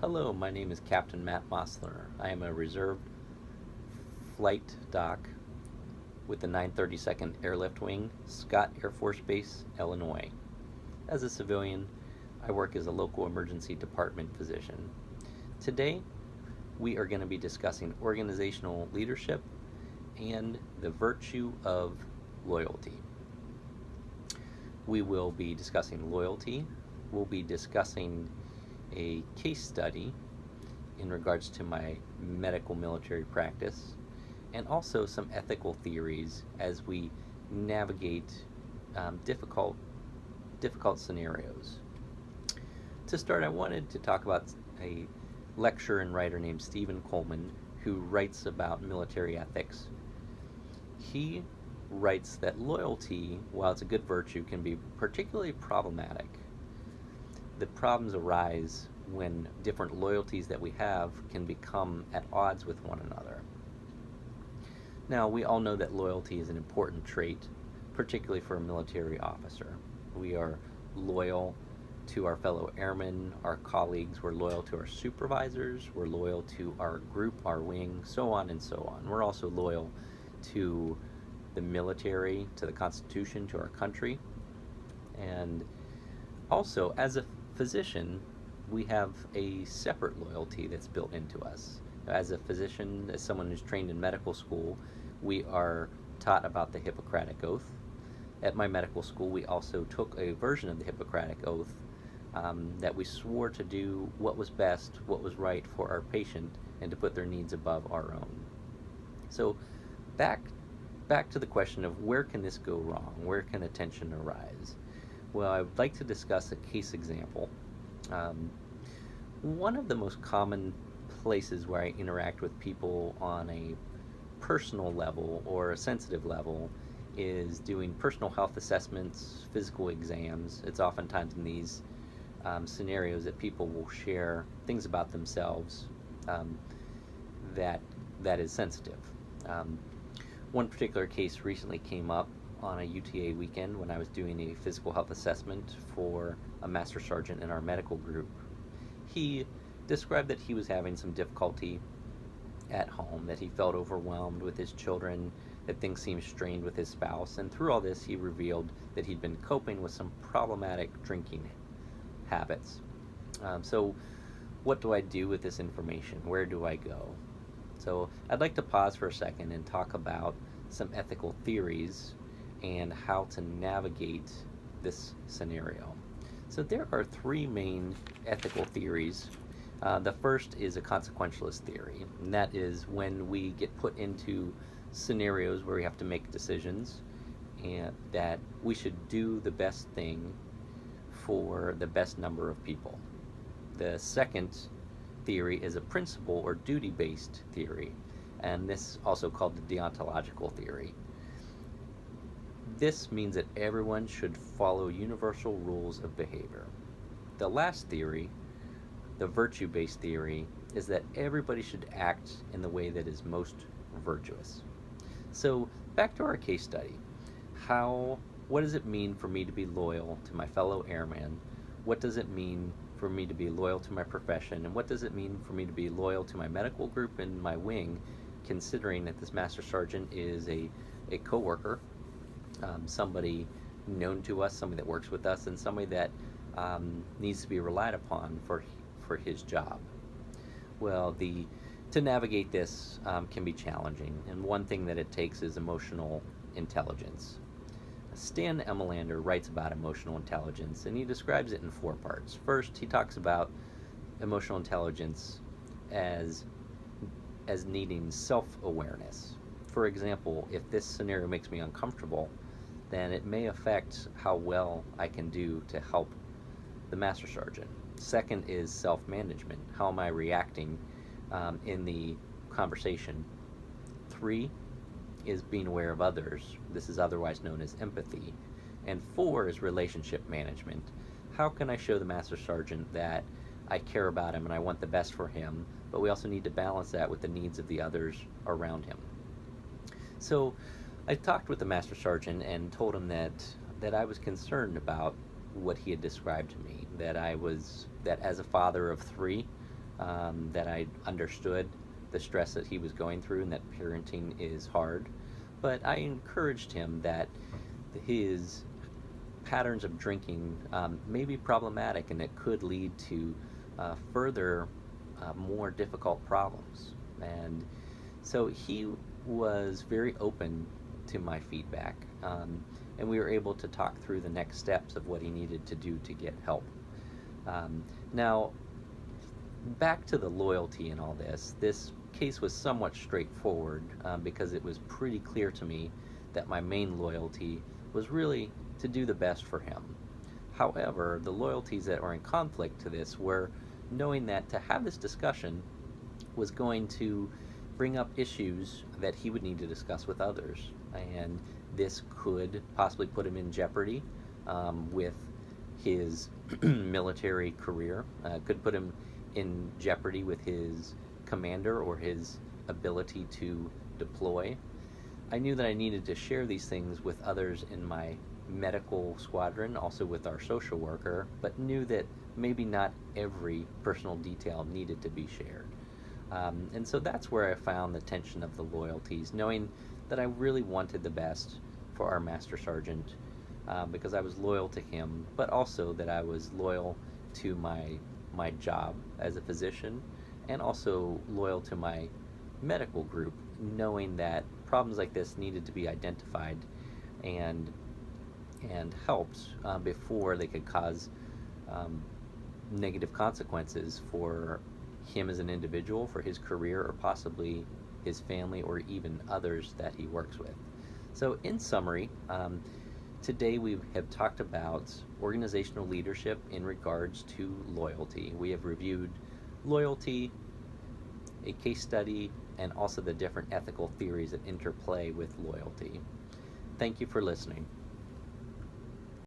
Hello, my name is Captain Matt Mossler. I am a reserve flight doc with the 932nd Airlift Wing, Scott Air Force Base, Illinois. As a civilian, I work as a local emergency department physician. Today, we are going to be discussing organizational leadership and the virtue of loyalty. We will be discussing loyalty. We'll be discussing a case study in regards to my medical military practice, and also some ethical theories as we navigate difficult scenarios. To start, I wanted to talk about a lecturer and writer named Stephen Coleman who writes about military ethics. He writes that loyalty, while it's a good virtue, can be particularly problematic. The problems arise when different loyalties that we have can become at odds with one another. Now, we all know that loyalty is an important trait, particularly for a military officer. We are loyal to our fellow airmen, our colleagues, we're loyal to our supervisors, we're loyal to our group, our wing, so on and so on. We're also loyal to the military, to the Constitution, to our country. And also, as a physician, we have a separate loyalty that's built into us. As a physician, as someone who's trained in medical school, we are taught about the Hippocratic Oath. At my medical school, we also took a version of the Hippocratic Oath that we swore to do what was best, what was right for our patient, and to put their needs above our own. So back to the question of where can this go wrong? Where can a tension arise? Well, I would like to discuss a case example. One of the most common places where I interact with people on a personal level or a sensitive level is doing personal health assessments, physical exams. It's oftentimes in these scenarios that people will share things about themselves that is sensitive. One particular case recently came up on a UTA weekend when I was doing a physical health assessment for a master sergeant in our medical group. He described that he was having some difficulty at home, that he felt overwhelmed with his children, that things seemed strained with his spouse, and through all this he revealed that he'd been coping with some problematic drinking habits. So what do I do with this information? Where do I go? So I'd like to pause for a second and talk about some ethical theories and how to navigate this scenario. So there are three main ethical theories. The first is a consequentialist theory, and that is when we get put into scenarios where we have to make decisions, and that we should do the best thing for the best number of people. The second theory is a principle or duty-based theory, and this is also called the deontological theory. This means that everyone should follow universal rules of behavior. The last theory, the virtue-based theory, is that everybody should act in the way that is most virtuous. So back to our case study. What does it mean for me to be loyal to my fellow airman? What does it mean for me to be loyal to my profession? And what does it mean for me to be loyal to my medical group and my wing, considering that this master sergeant is a co-worker, somebody known to us, somebody that works with us, and somebody that needs to be relied upon for his job? Well, to navigate this can be challenging, and one thing that it takes is emotional intelligence. Stan Emelander writes about emotional intelligence, and he describes it in four parts. First, he talks about emotional intelligence as needing self-awareness. For example, if this scenario makes me uncomfortable, then it may affect how well I can do to help the master sergeant. Second is self-management. How am I reacting in the conversation? 3 is being aware of others. This is otherwise known as empathy. And 4 is relationship management. How can I show the master sergeant that I care about him and I want the best for him, but we also need to balance that with the needs of the others around him? So I talked with the master sergeant and told him that I was concerned about what he had described to me, that as a father of 3, that I understood the stress that he was going through and that parenting is hard. But I encouraged him that his patterns of drinking may be problematic and it could lead to further, more difficult problems. And so he was very open to my feedback, and we were able to talk through the next steps of what he needed to do to get help. Now, back to the loyalty and all this, this case was somewhat straightforward because it was pretty clear to me that my main loyalty was really to do the best for him. However, the loyalties that are in conflict to this were knowing that to have this discussion was going to bring up issues that he would need to discuss with others. And this could possibly put him in jeopardy with his military career, could put him in jeopardy with his commander or his ability to deploy. I knew that I needed to share these things with others in my medical squadron, also with our social worker, but knew that maybe not every personal detail needed to be shared. And so that's where I found the tension of the loyalties, knowing that I really wanted the best for our Master Sergeant because I was loyal to him, but also that I was loyal to my job as a physician and also loyal to my medical group, knowing that problems like this needed to be identified and helped before they could cause negative consequences for him as an individual, for his career, or possibly his family, or even others that he works with. So, in summary, today we have talked about organizational leadership in regards to loyalty. We have reviewed loyalty, a case study, and also the different ethical theories that interplay with loyalty. Thank you for listening.